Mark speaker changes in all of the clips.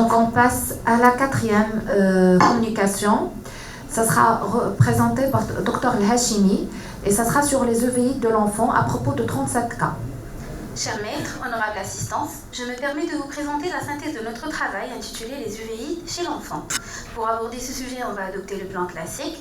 Speaker 1: Donc on passe à la quatrième communication. Ça sera présenté par Dr El-Hachimi et ça sera sur les EVI de l'enfant à propos de 37 cas.
Speaker 2: Chers maîtres, honorable assistance, je me permets de vous présenter la synthèse de notre travail intitulé Les UVI chez l'enfant. Pour aborder ce sujet, on va adopter le plan classique.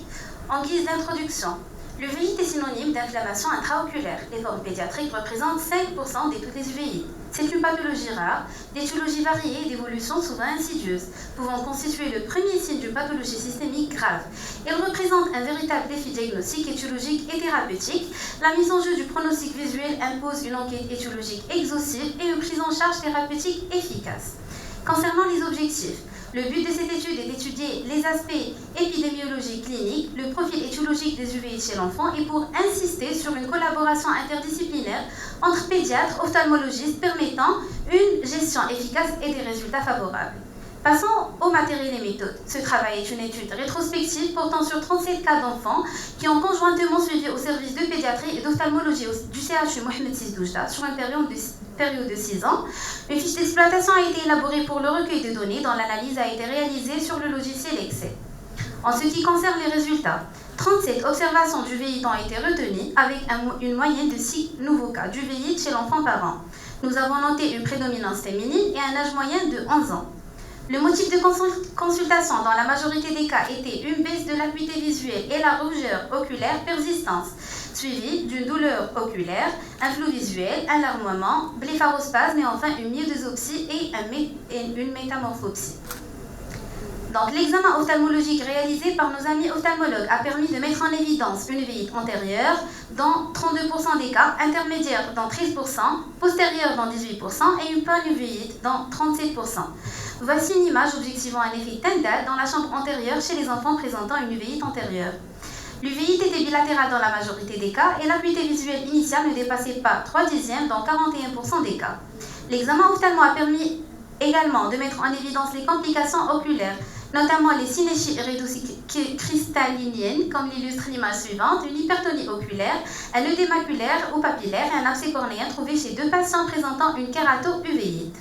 Speaker 2: En guise d'introduction, l'UVI est synonyme d'inflammation intraoculaire. Les formes pédiatriques représentent 5% de toutes les UVI. C'est une pathologie rare, d'étiologie variée et d'évolution souvent insidieuse, pouvant constituer le premier signe d'une pathologie systémique grave. Elle représente un véritable défi diagnostique, étiologique et thérapeutique. La mise en jeu du pronostic visuel impose une enquête étiologique exhaustive et une prise en charge thérapeutique efficace. Concernant les objectifs, le but de cette étude est d'étudier les aspects épidémiologiques cliniques, le profil étiologique des UVI chez l'enfant et pour insister sur une collaboration interdisciplinaire entre pédiatres, ophtalmologistes permettant une gestion efficace et des résultats favorables. Passons au matériel et méthodes. Ce travail est une étude rétrospective portant sur 37 cas d'enfants qui ont conjointement suivi au service de pédiatrie et d'ophtalmologie du CHU Mohamed VI Doujda sur une période de 6 ans. Une fiche d'exploitation a été élaborée pour le recueil de données dont l'analyse a été réalisée sur le logiciel Excel. En ce qui concerne les résultats, 37 observations d'UVI ont été retenues avec une moyenne de 6 nouveaux cas d'UVI chez l'enfant par an. Nous avons noté une prédominance féminine et un âge moyen de 11 ans. Le motif de consultation dans la majorité des cas était une baisse de l'acuité visuelle et la rougeur oculaire persistante, suivie d'une douleur oculaire, un flou visuel, un larmoiement, blépharospasme et enfin une myodesopsie et une métamorphopsie. Donc, l'examen ophtalmologique réalisé par nos amis ophtalmologues a permis de mettre en évidence une uvite antérieure dans 32% des cas, intermédiaire dans 13%, postérieure dans 18% et une panuvite dans 37%. Voici une image objectivant un effet Tyndall dans la chambre antérieure chez les enfants présentant une uvite antérieure. L'uvite était bilatérale dans la majorité des cas et l'acuité visuelle initiale ne dépassait pas 3/10 dans 41% des cas. L'examen ophtalmo a permis également de mettre en évidence les complications oculaires, notamment les synéchies cristalliniennes, comme l'illustre l'image suivante, une hypertonie oculaire, un œdème maculaire ou papillaire et un abcès cornéen trouvé chez 2 patients présentant une kérato-uvéite.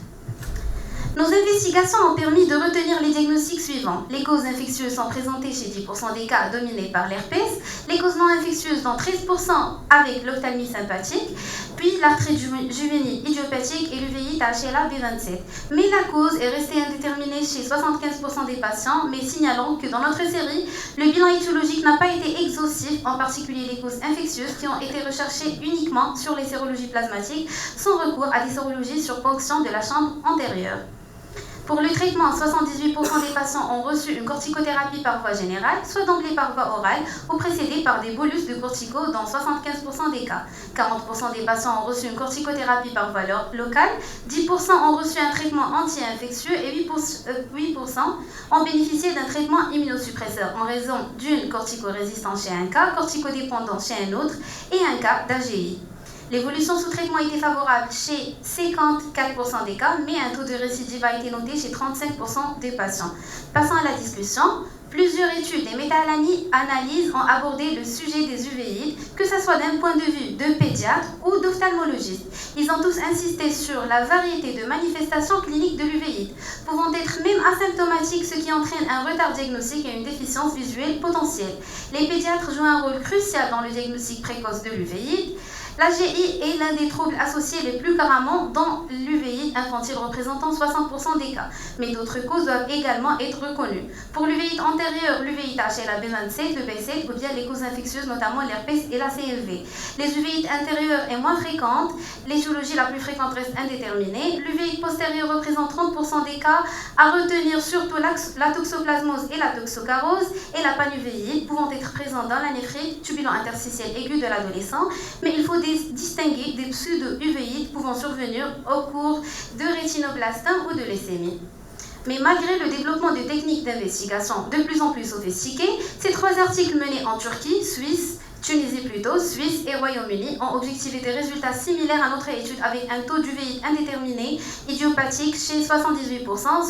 Speaker 2: Nos investigations ont permis de retenir les diagnostics suivants. Les causes infectieuses sont présentées chez 10% des cas dominés par l'herpès, les causes non infectieuses dans 13% avec l'ophtalmie sympathique, puis l'arthrite juvénile idiopathique et l'uvéite HLA B27. Mais la cause est restée indéterminée chez 75% des patients, mais signalons que dans notre série, le bilan étiologique n'a pas été exhaustif, en particulier les causes infectieuses qui ont été recherchées uniquement sur les sérologies plasmatiques, sans recours à des sérologies sur ponction de la chambre antérieure. Pour le traitement, 78% des patients ont reçu une corticothérapie par voie générale, soit d'emblée par voie orale ou précédée par des bolus de cortico dans 75% des cas. 40% des patients ont reçu une corticothérapie par voie locale, 10% ont reçu un traitement anti-infectieux et 8% ont bénéficié d'un traitement immunosuppresseur en raison d'une corticorésistance chez un cas, corticodépendance chez un autre et un cas d'AGI. L'évolution sous traitement était favorable chez 54% des cas, mais un taux de récidive a été noté chez 35% des patients. Passons à la discussion. Plusieurs études et méta-analyses ont abordé le sujet des uvéites, que ce soit d'un point de vue de pédiatre ou d'ophtalmologiste. Ils ont tous insisté sur la variété de manifestations cliniques de l'uvéite, pouvant être même asymptomatiques, ce qui entraîne un retard diagnostique et une déficience visuelle potentielle. Les pédiatres jouent un rôle crucial dans le diagnostic précoce de l'uvéite. L'AGI est l'un des troubles associés les plus couramment dans l'uvéite infantile, représentant 60% des cas. Mais d'autres causes doivent également être reconnues. Pour l'uvéite antérieure, l'uvéite HLA B27, le B7 ou bien les causes infectieuses, notamment l'herpès et la CLV. Les uvéites intérieures est moins fréquente, l'étiologie la plus fréquente reste indéterminée. L'uvéite postérieure représente 30% des cas, à retenir surtout la toxoplasmose et la toxocarose et la panuvéite, pouvant être présentes dans la néphrite tubulo-interstitielle aiguë de l'adolescent. Mais il faut distinguer des pseudo-uvéites pouvant survenir au cours de rétinoblastome ou de leucémie. Mais malgré le développement de techniques d'investigation de plus en plus sophistiquées, ces 3 articles menés en Turquie, Tunisie plutôt, Suisse et Royaume-Uni ont objectivé des résultats similaires à notre étude avec un taux d'uvéite indéterminé idiopathique chez 78%, 75%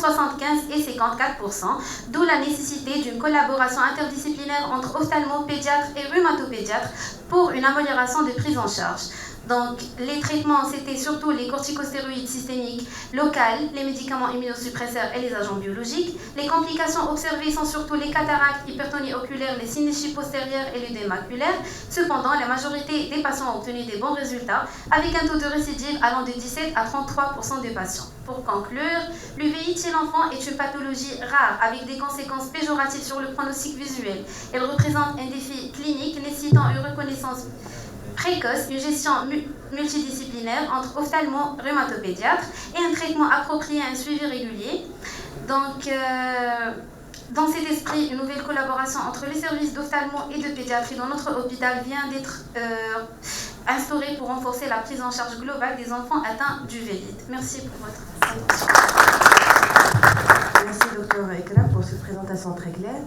Speaker 2: et 54%, d'où la nécessité d'une collaboration interdisciplinaire entre ophtalmo-pédiatres et rhumatopédiatres pour une amélioration de prise en charge. Donc, les traitements, c'était surtout les corticostéroïdes systémiques locales, les médicaments immunosuppresseurs et les agents biologiques. Les complications observées sont surtout les cataractes, hypertonie oculaire, les synéchies postérieures et l'œdème maculaire. Cependant, la majorité des patients ont obtenu des bons résultats, avec un taux de récidive allant de 17 à 33% des patients. Pour conclure, l'UVI chez l'enfant est une pathologie rare, avec des conséquences péjoratives sur le pronostic visuel. Elle représente un défi clinique nécessitant une reconnaissance précoce, une gestion multidisciplinaire entre ophtalmo, rhumatopédiatre et un traitement approprié et un suivi régulier. Donc, dans cet esprit, une nouvelle collaboration entre les services d'ophtalmo et de pédiatrie dans notre hôpital vient d'être instaurée pour renforcer la prise en charge globale des enfants atteints d'uvérite. Merci pour votre attention.
Speaker 3: Merci Dr Ekra pour cette présentation très claire.